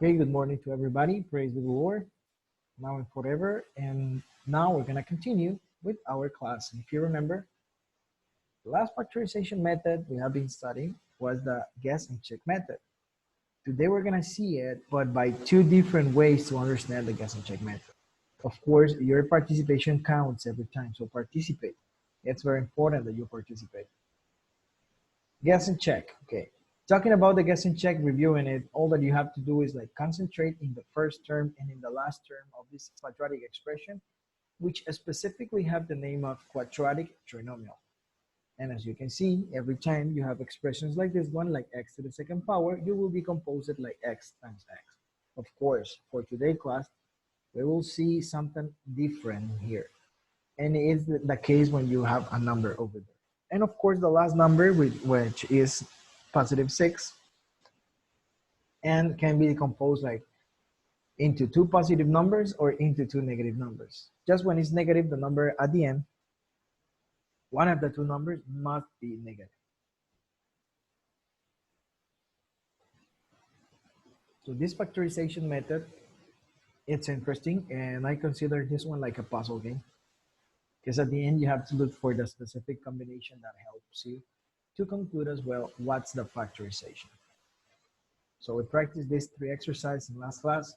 Okay, good morning to everybody. Praise the Lord, now and forever. And now we're going to continue with our class. And if you remember, the last factorization method we have been studying was the guess and check method. Today we're going to see it, but by two different ways to understand the guess and check method. Of course, your participation counts every time, so participate. It's very important that you participate. Guess and check. Okay. Talking about the guess and check, reviewing it, all that you have to do is like concentrate in the first term and in the last term of this quadratic expression, which specifically have the name of quadratic trinomial. And as you can see, every time you have expressions like this one, like x to the second power, you will decompose it like x times x. Of course, for today's class, we will see something different here. And it is the case when you have a number over there. And of course, the last number, which is positive 6, and can be decomposed like into two positive numbers or into two negative numbers. Just when it's negative, the number at the end, one of the two numbers must be negative. So this factorization method, it's interesting, and I consider this one like a puzzle game. Because at the end, you have to look for the specific combination that helps you to conclude as well what's the factorization. So we practiced these three exercises in last class,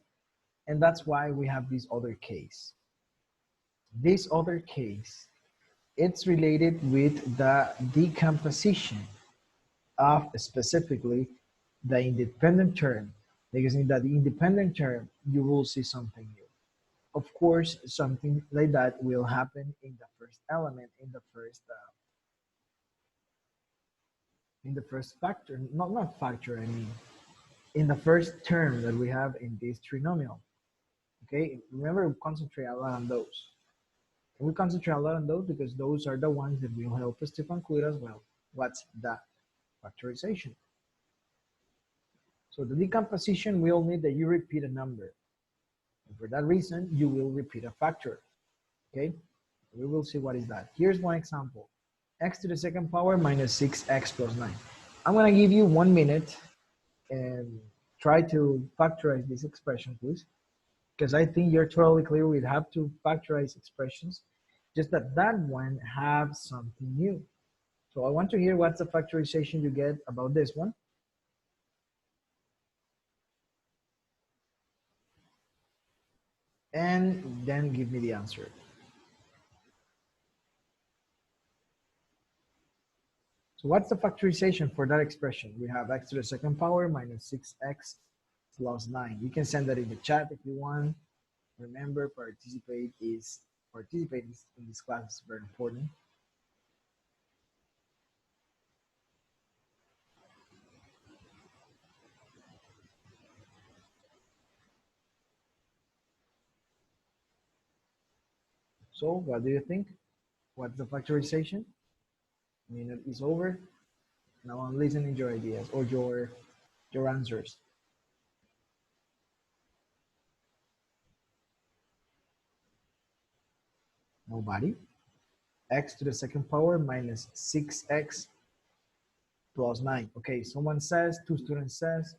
and that's why we have this other case. This other case, it's related with the decomposition of specifically the independent term, because in that independent term, you will see something new. Of course, something like that will happen in the first element, in the first factor, not factor, I mean, in the first term that we have in this trinomial. Okay, remember, we concentrate a lot on those. And we concentrate a lot on those because those are the ones that will help us to conclude as well what's the factorization. So the decomposition will need that you repeat a number. And for that reason, you will repeat a factor. Okay, we will see what is that. Here's one example. X to the second power minus 6x plus 9. I'm going to give you 1 minute and try to factorize this expression, please, because I think you're totally clear we have to factorize expressions, just that that one have something new. So I want to hear what's the factorization you get about this one. And then give me the answer. So what's the factorization for that expression? We have x to the second power minus 6x plus 9. You can send that in the chat if you want. Remember, participating in this class is very important. So what do you think? What's the factorization? Minute is over. Now I'm listening to your ideas or your answers. Nobody. X to the second power minus 6x plus 9. Okay, someone says, two students says,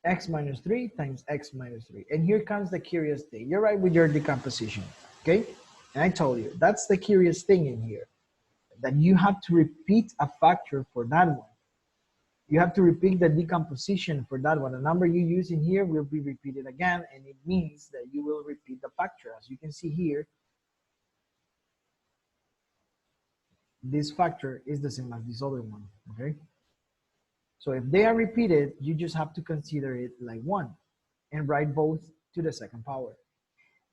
x minus 3 times x minus 3. And here comes the curious thing. You're right with your decomposition, okay? And I told you, that's the curious thing in here, that you have to repeat a factor for that one. You have to repeat the decomposition for that one. The number you use in here will be repeated again, and it means that you will repeat the factor. As you can see here, this factor is the same as this other one, okay? So if they are repeated, you just have to consider it like one and write both to the second power.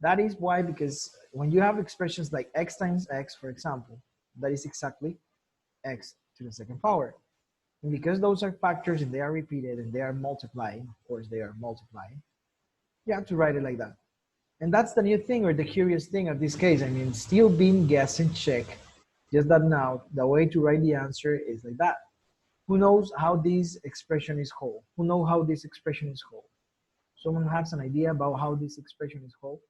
That is why, because when you have expressions like x times x, for example, that is exactly x to the second power. And because those are factors and they are repeated and they are multiplying, of course they are multiplying, you have to write it like that. And that's the new thing or the curious thing of this case. I mean, still being guess and check, just that now the way to write the answer is like that. Who knows how this expression is whole? Who knows how this expression is whole? Someone has an idea about how this expression is whole?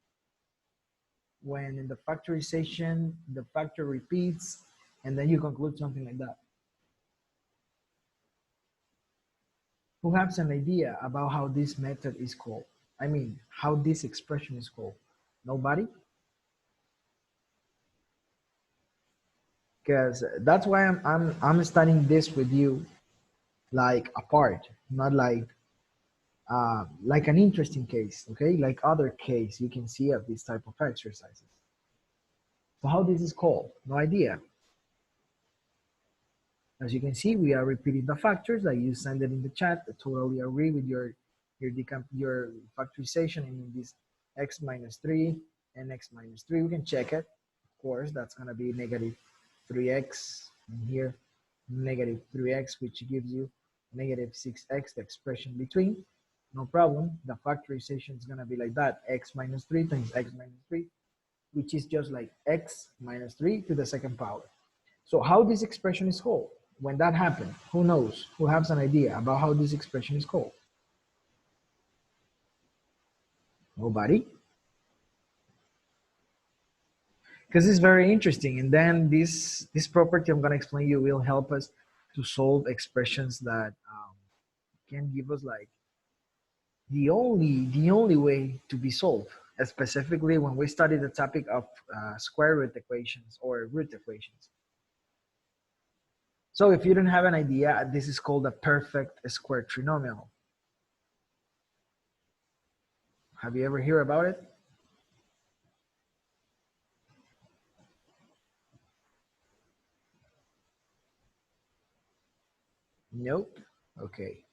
When in the factorization, the factor repeats, and then you conclude something like that. Who has an idea about how this method is called? I mean, how this expression is called? Nobody? Because that's why I'm studying this with you like apart, not like an interesting case, okay? Like other case you can see of this type of exercises. So how this is called? No idea. As you can see, we are repeating the factors that you send it in the chat. I totally agree with your factorization. I mean, this x minus 3 and x minus 3. We can check it. Of course, that's going to be negative 3x. And here, negative 3x, which gives you negative 6x, the expression between. No problem. The factorization is going to be like that. X minus 3 times x minus 3, which is just like x minus 3 to the second power. So how this expression is called? When that happened, who knows? Who has an idea about how this expression is called? Nobody? Because it's very interesting. And then this property I'm going to explain you will help us to solve expressions that can give us like the only way to be solved, specifically when we study the topic of square root equations or root equations. So if you don't have an idea, this is called a perfect square trinomial. Have you ever heard about it? Nope. Okay.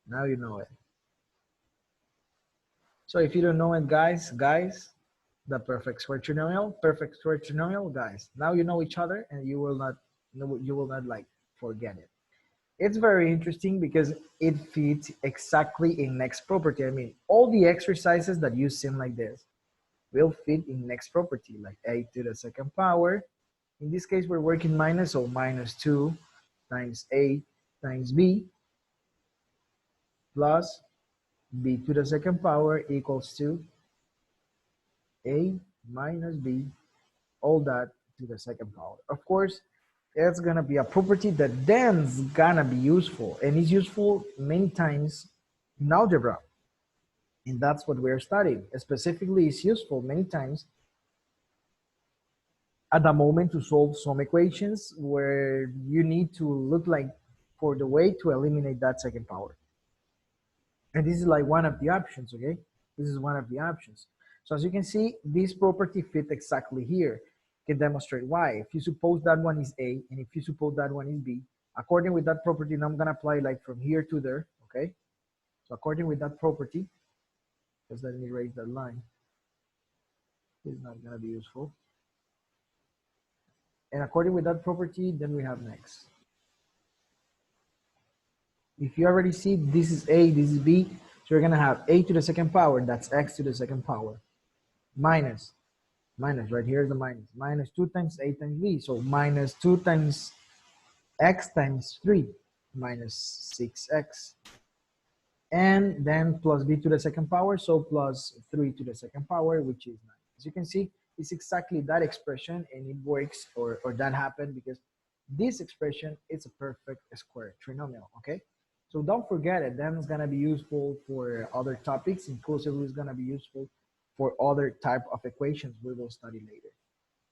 Now you know it. So if you don't know it, guys, the perfect square trinomial, guys. Now you know each other, and you will not like forget it. It's very interesting because it fits exactly in next property. I mean, all the exercises that you seem like this will fit in next property, like a to the second power. In this case, we're working minus, so minus 2 times a times b plus b to the second power equals to a minus b, all that to the second power. Of course, it's gonna be a property that then's gonna be useful, and is useful many times in algebra, and that's what we're studying. Specifically, it's useful many times at the moment to solve some equations where you need to look like for the way to eliminate that second power. And this is like one of the options, okay? This is one of the options. So as you can see, this property fit exactly here. Can demonstrate why. If you suppose that one is A, and if you suppose that one is B, according with that property, now I'm gonna apply like from here to there, okay? So according with that property, just let me erase that line. It's not gonna be useful. And according with that property, then we have next. If you already see this is A, this is B, so you're gonna have A to the second power, that's X to the second power, minus right here is the minus 2 times a times b, so minus 2 times x times 3 minus 6x, and then plus b to the second power, so plus 3 to the second power, which is 9. As you can see, it's exactly that expression, and it works, or that happened because this expression is a perfect square trinomial, okay? So don't forget it. Then it's gonna be useful for other topics. Inclusively is gonna be useful for other type of equations we will study later.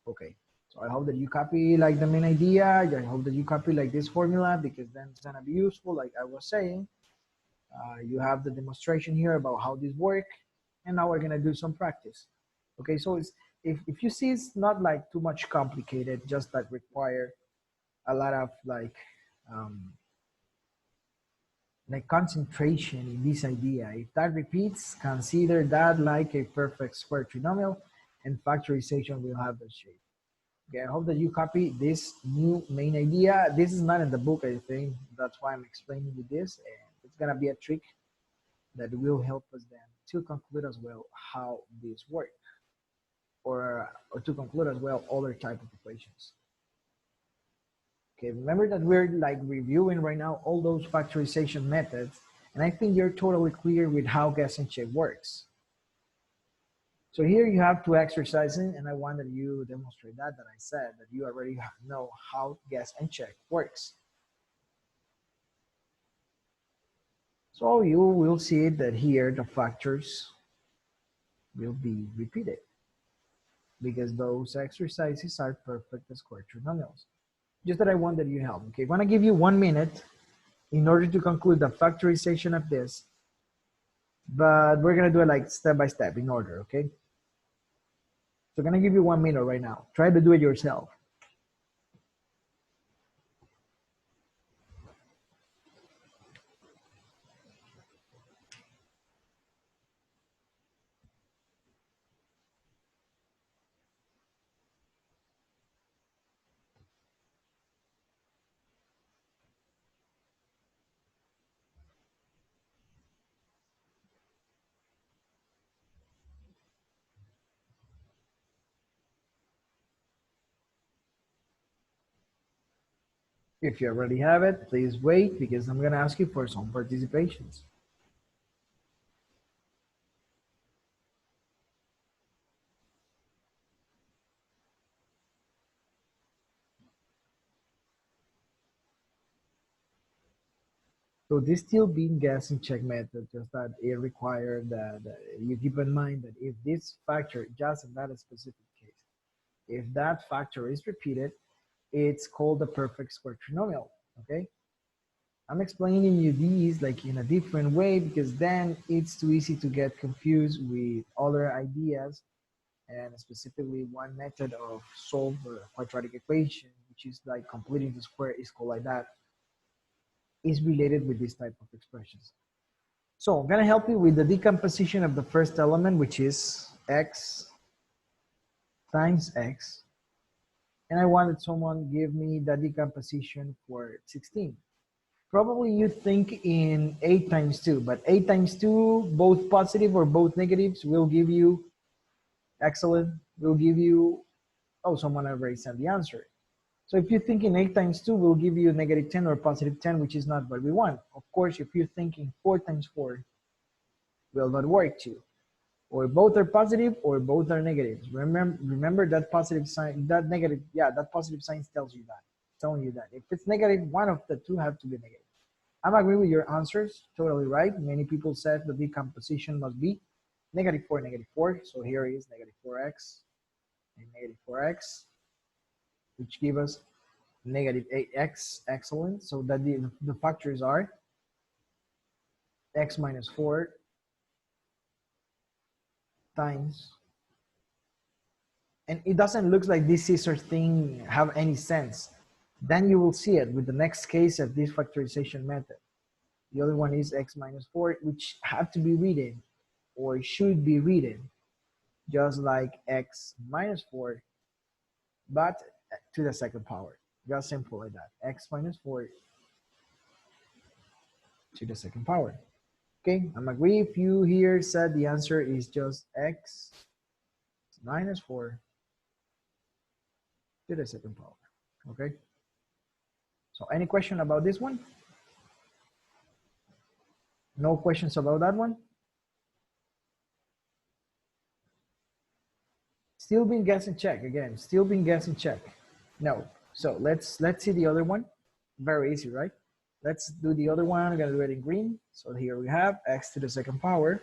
Okay, so I hope that you copy like the main idea. I hope that you copy like this formula, because then it's gonna be useful. Like I was saying, you have the demonstration here about how this work, and now we're gonna do some practice. Okay, so it's, if you see, it's not like too much complicated, just that require a lot of um, like concentration in this idea. If that repeats, consider that like a perfect square trinomial, and factorization will have the shape. Okay, I hope that you copy this new main idea. This is not in the book, I think. That's why I'm explaining you this, and it's gonna be a trick that will help us then to conclude as well how this works, or to conclude as well other type of equations. Okay, remember that we're like reviewing right now all those factorization methods, and I think you're totally clear with how guess and check works. So here you have two exercises, and I want that you demonstrate that I said, that you already know how guess and check works. So you will see that here the factors will be repeated because those exercises are perfect square trinomials. Just that I want that you help. Okay, I'm gonna give you 1 minute in order to conclude the factorization of this, but we're gonna do it like step by step in order, okay? So I'm gonna give you 1 minute right now. Try to do it yourself. If you already have it, please wait because I'm gonna ask you for some participations. So this still being guess and check method, just that it required that you keep in mind that if this factor, just in that specific case, if that factor is repeated, it's called a perfect square trinomial, okay? I'm explaining you these like in a different way because then it's too easy to get confused with other ideas and specifically one method of solve a quadratic equation, which is like completing the square is called like that, is related with this type of expressions. So I'm gonna help you with the decomposition of the first element, which is x times x. And I wanted someone give me the decomposition for 16. Probably you think in 8 times 2, but 8 times 2, both positive or both negatives, will give you, excellent, will give you, oh, someone already sent the answer. So if you think in 8 times 2 will give you negative 10 or positive 10, which is not what we want. Of course, if you think in 4 times 4, will not work too. Or both are positive or both are negatives. Remember that positive sign, that negative, yeah, that positive sign tells you that, telling you that. If it's negative, one of the two have to be negative. I'm agree with your answers, totally right. Many people said the decomposition must be negative 4, negative 4. So here is negative 4x and negative 4x, which give us negative 8x, excellent. So that the factors are x minus 4 times, and it doesn't look like this scissor thing have any sense. Then you will see it with the next case of this factorization method. The other one is x minus 4, which have to be written or should be written just like x minus 4, but to the second power. Just simple like that. X minus 4 to the second power. Okay, I'm agree if you here said the answer is just x minus 4 to the second power. Okay, so any question about this one? No questions about that one? Still being guess and check again. Still being guess and check. No. So let's see the other one. Very easy, right? Let's do the other one. I'm gonna do it in green. So here we have x to the second power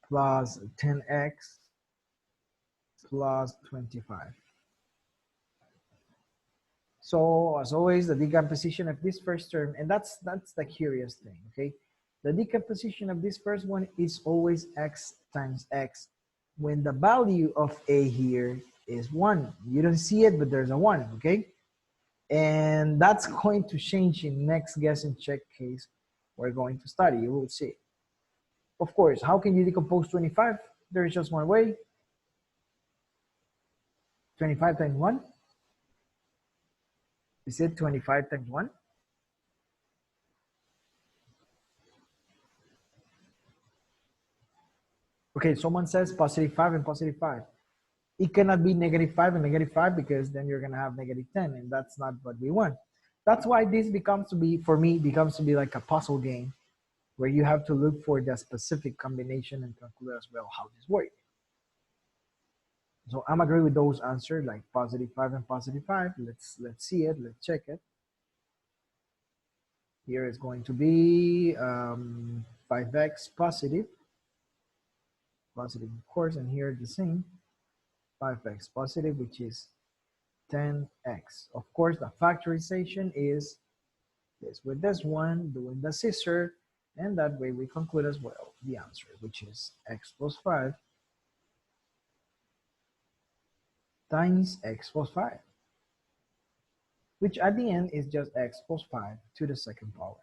plus 10x plus 25. So as always, the decomposition of this first term, and that's the curious thing, okay? The decomposition of this first one is always x times x when the value of a here is 1. You don't see it, but there's a 1, okay? And that's going to change in next guess and check case we're going to study. You will see. Of course, how can you decompose 25? There is just one way. 25 times 1. Is it 25 times 1? Okay, someone says positive 5 and positive 5. It cannot be negative 5 and negative 5 because then you're going to have negative 10, and that's not what we want. That's why this becomes to be, for me, becomes to be like a puzzle game where you have to look for the specific combination and conclude as well how this works. So I'm agree with those answers like positive 5 and positive 5. Let's see it. Let's check it. Here is going to be 5x positive, of course, and here the same, 5x positive, which is 10x. Of course, the factorization is this with this one, doing the scissor, and that way we conclude as well the answer, which is x plus 5 times x plus 5, which at the end is just x plus 5 to the second power.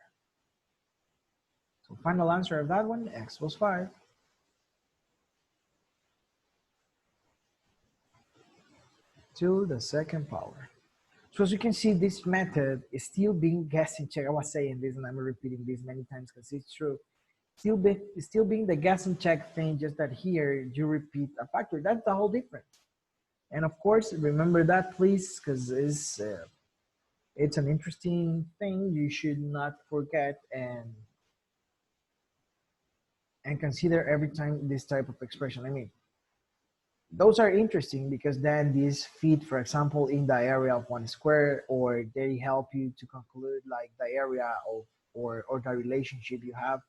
So final answer of that one, x plus 5 to the second power. So as you can see, this method is still being guessing check. I was saying this and I'm repeating this many times because it's true. Still being the guessing check thing, just that here you repeat a factor. That's the whole difference. And of course, remember that, please, because it's an interesting thing you should not forget and consider every time this type of expression. I mean, those are interesting because then these fit, for example, in the area of one square, or they help you to conclude like the area of or the relationship you have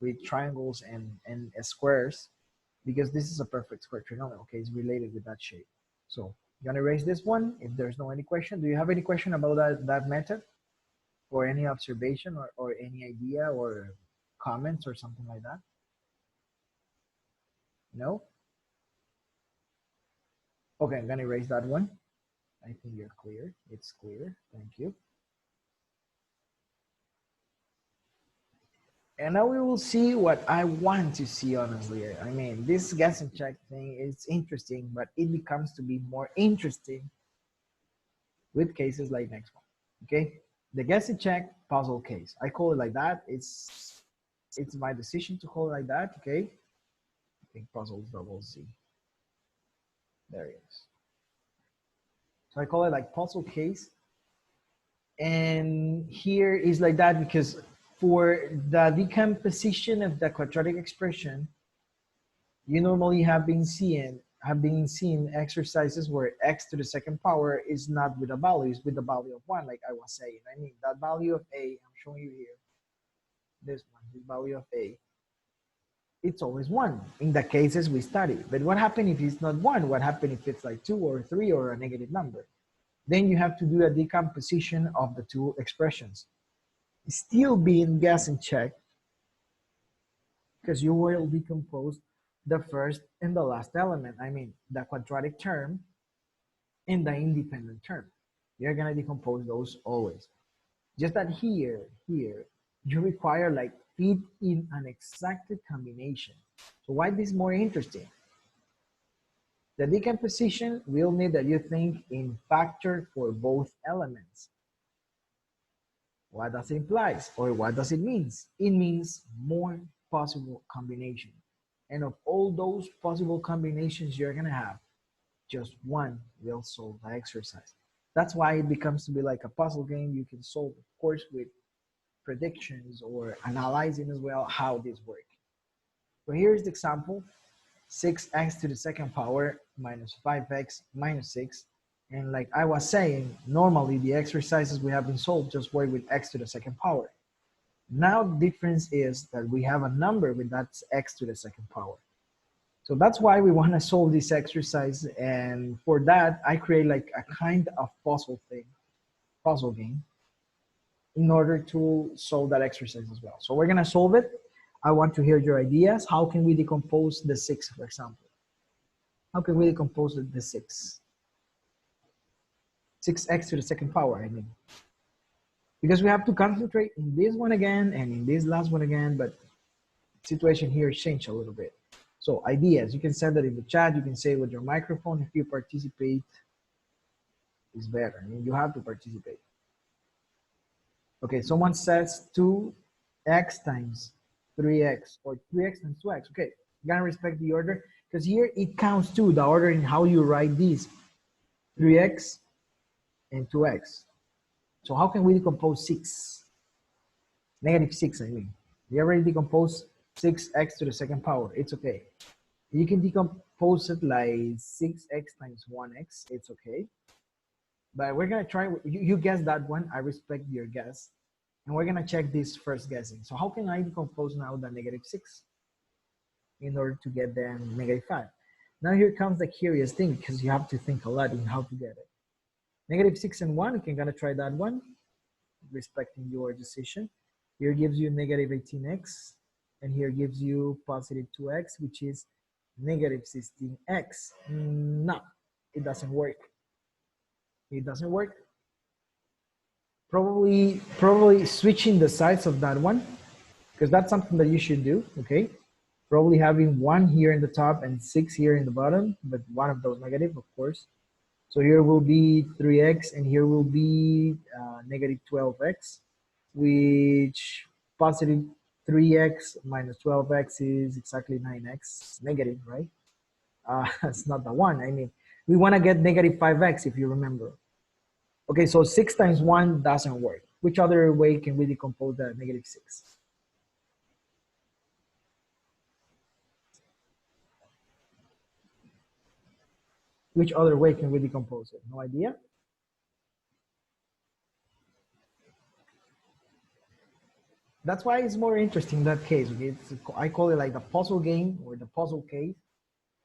with triangles and squares, because this is a perfect square trinomial. Okay, it's related with that shape. So I'm gonna erase this one if there's no any question. Do you have any question about that method, or any observation, or any idea or comments or something like that? No? Okay, I'm gonna erase that one. I think you're clear. It's clear. Thank you. And now we will see what I want to see, honestly. I mean, this guess and check thing is interesting, but it becomes to be more interesting with cases like next one. Okay? The guess and check puzzle case. I call it like that. It's my decision to call it like that. Okay? I think puzzle double Z. There it is. So I call it like puzzle case. And here is like that because for the decomposition of the quadratic expression, you normally have been seeing exercises where x to the second power is not with a value, it's with the value of 1, like I was saying. I mean, that value of a, I'm showing you here, this one, the value of a, it's always 1 in the cases we study. But what happens if it's not 1? What happens if it's like 2 or 3 or a negative number? Then you have to do a decomposition of the two expressions. Still being guess and check, because you will decompose the first and the last element. I mean, the quadratic term and the independent term. You're gonna decompose those always. Just that here, you require like fit in an exact combination. So why this more interesting? The decomposition will need that you think in factor for both elements. What does it imply? Or what does it mean? It means more possible combination. And of all those possible combinations you're gonna have, just one will solve the exercise. That's why it becomes to be like a puzzle game. You can solve, of course, with predictions or analyzing as well how this works. So here's the example: 6x to the second power minus 5x minus 6. And like I was saying, normally the exercises we have been solved just work with x to the second power. Now the difference is that we have a number with that x to the second power. So that's why we want to solve this exercise. And for that, I create like a kind of puzzle game, in order to solve that exercise as well. So we're gonna solve it. I want to hear your ideas. How can we decompose the 6, for example? How can we decompose the 6? 6x to the second power, I mean. Because we have to concentrate in this one again and in this last one again, but the situation here changed a little bit. So ideas, you can send that in the chat. You can say with your microphone. If you participate, it's better. I mean, you have to participate. Okay, someone says 2x times 3x, or 3x times 2x. Okay, you gotta respect the order, because here it counts too, the order in how you write these, 3x and 2x. So how can we decompose 6? Negative 6, I mean. We already decomposed 6x to the second power. It's okay. You can decompose it like 6x times 1x. It's okay. But we're going to try. You guess that one. I respect your guess. And we're gonna check this first guessing. So how can I decompose now the -6 in order to get the -5? Now here comes the curious thing, because you have to think a lot in how to get it. -6 and 1, you can gonna try that one, respecting your decision. Here gives you -18x, and here gives you +2x, which is -16x. No, it doesn't work. It doesn't work. Probably switching the sides of that one, because that's something that you should do, okay? Probably having 1 here in the top and 6 here in the bottom, but one of those negative, of course. So here will be 3x, and here will be -12x, which positive 3x minus 12x is exactly 9x, negative, right? It's not the one. I mean, we want to get -5x, if you remember. Okay, so 6 times 1 doesn't work. Which other way can we decompose the -6? Which other way can we decompose it? No idea? That's why it's more interesting in that case. Okay? I call it like the puzzle game or the puzzle case,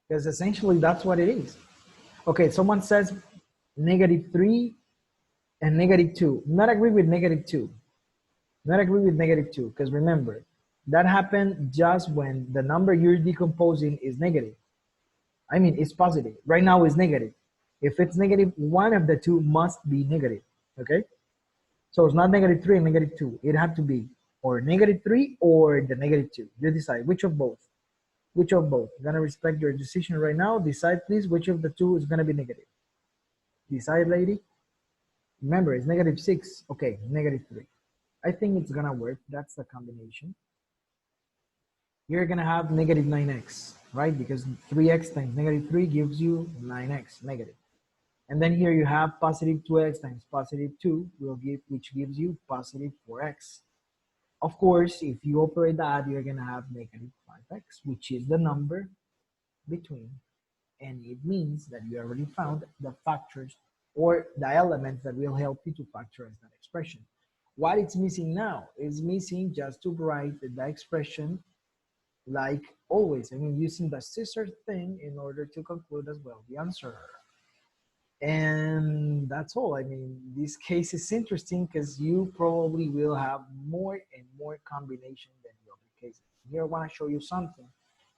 because essentially that's what it is. Okay, someone says -3 and -2. Not agree with -2. Not agree with -2, because remember, that happened just when the number you're decomposing is negative. I mean, it's positive. Right now it's negative. If it's negative, one of the two must be negative, okay? So it's not -3 and -2. It had to be or -3 or the -2. You decide which of both. Which of both? I'm gonna respect your decision right now. Decide, please, which of the two is gonna be negative. Decide, lady. Remember, it's -6. Okay, -3. I think it's gonna work. That's the combination. You're gonna have -9x, right? Because 3x times -3 gives you 9x, negative. And then here you have +2x times +2 will give, which gives you +4x. Of course, if you operate that, you're gonna have -5x, which is the number between, and it means that you already found the factors or the elements that will help you to factorize that expression. What it's missing now is missing just to write the expression like always. I mean, using the scissor thing in order to conclude as well the answer. And that's all. I mean, this case is interesting because you probably will have more and more combination than the other cases. Here I want to show you something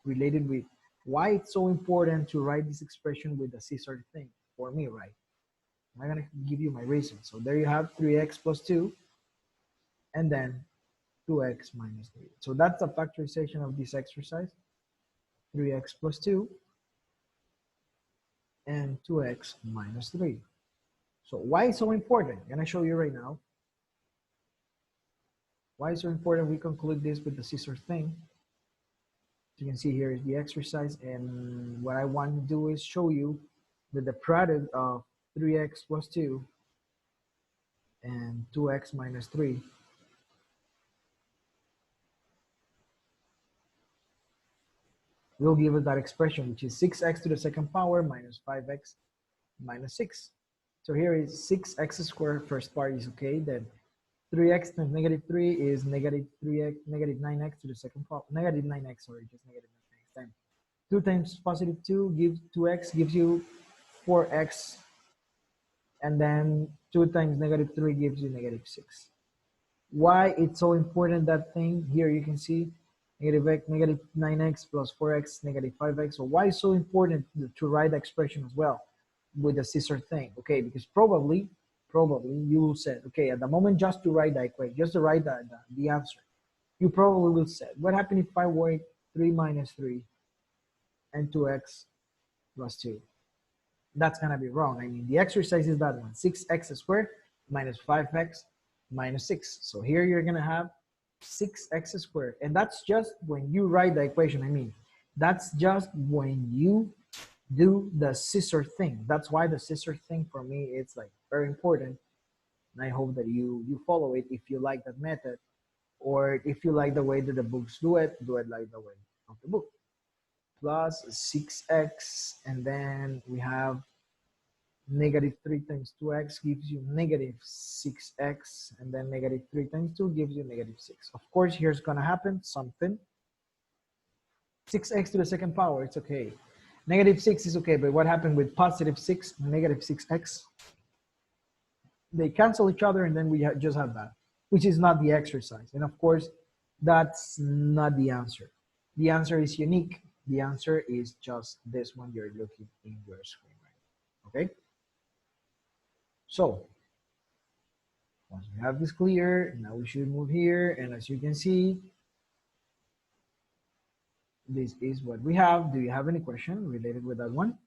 related with why it's so important to write this expression with the scissor thing for me, right? I'm going to give you my reason. So there you have 3x plus 2 and then 2x minus 3. So that's the factorization of this exercise. 3x plus 2 and 2x minus 3. So why is so important? I'm gonna show you right now. Why is so important we conclude this with the scissor thing? You can see here is the exercise, and what I want to do is show you that the product of 3x plus 2 and 2x minus 3 will give us that expression, which is 6x to the second power minus 5x minus 6. So here is 6x squared, first part is okay, then 3x times -3 is -3x, -9x to the second power, -9x, sorry, just -9x. Then 2 times +2 gives 2x, gives you 4x, and then 2 times -3 gives you -6. Why it's so important, that thing? Here you can see -9x plus 4x, -5x. So why is so important to write the expression as well with the scissor thing? Okay, because probably you will say, okay, at the moment just to write the equation, just to write the answer, you probably will say, what happened if I work 3 minus 3 and 2x plus 2? That's gonna be wrong. I mean, the exercise is that one, 6x squared minus 5x minus 6. So here you're gonna have 6x squared, and that's just when you write the equation. I mean, that's just when you do the scissor thing. That's why the scissor thing for me, it's like very important, and I hope that you follow it if you like that method, or if you like the way that the books do it like the way of the book. Plus 6x, and then we have Negative 3 times 2x gives you negative 6x, and then negative 3 times 2 gives you negative 6. Of course, here's going to happen something. 6x to the second power, it's okay. Negative 6 is okay, but what happened with positive 6 and negative 6x? They cancel each other, and then we just have that, which is not the exercise. And of course, that's not the answer. The answer is unique. The answer is just this one you're looking in your screen right now, okay? So, once we have this clear, now we should move here, and as you can see, this is what we have. Do you have any question related with that one?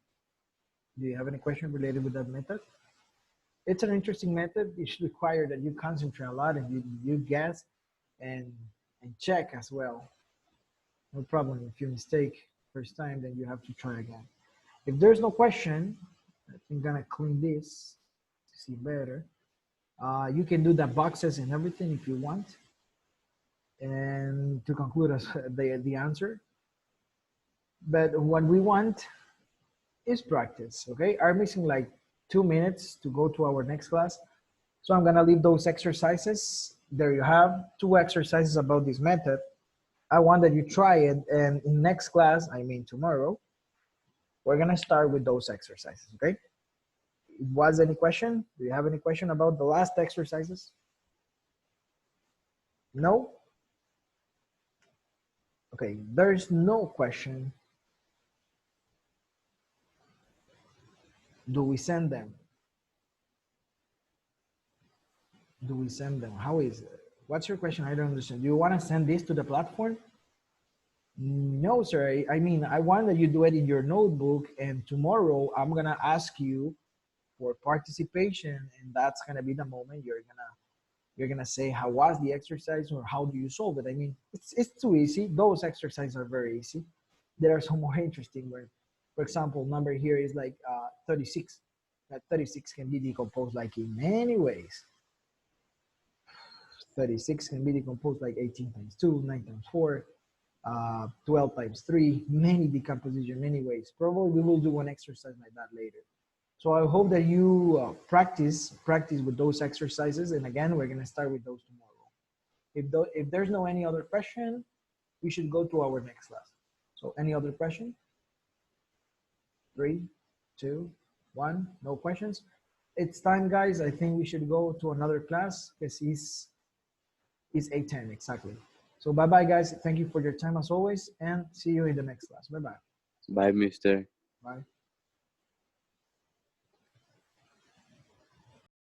Do you have any question related with that method? It's an interesting method. It should require that you concentrate a lot and you guess and check as well. No problem. If you mistake first time, then you have to try again. If there's no question, I'm gonna clean this to see better. You can do the boxes and everything if you want. And to conclude us the answer. But what we want is practice, okay? I'm missing like 2 minutes to go to our next class. So I'm gonna leave those exercises. There you have 2 exercises about this method. I want that you try it, and in next class, I mean tomorrow, we're gonna start with those exercises, okay? Was any question? Do you have any question about the last exercises? No? Okay, there's no question. Do we send them? Do we send them? How is it? What's your question? I don't understand. Do you want to send this to the platform? No, sir. I mean, I want that you do it in your notebook, and tomorrow I'm gonna ask you for participation, and that's gonna be the moment you're gonna say how was the exercise or how do you solve it. I mean, it's too easy. Those exercises are very easy. There are some more interesting where, for example, number here is like 36. That 36 can be decomposed like in many ways. 36 can be decomposed like 18 times 2, 9 times 4, 12 times 3, many decomposition, many ways. Probably we will do one exercise like that later. So I hope that you practice with those exercises. And again, we're gonna start with those tomorrow. If there's no any other question, we should go to our next class. So any other question? 3, 2, 1, no questions. It's time, guys. I think we should go to another class because it's 8:10 exactly. So bye-bye, guys. Thank you for your time as always, and see you in the next class. Bye-bye. Bye, mister. Bye.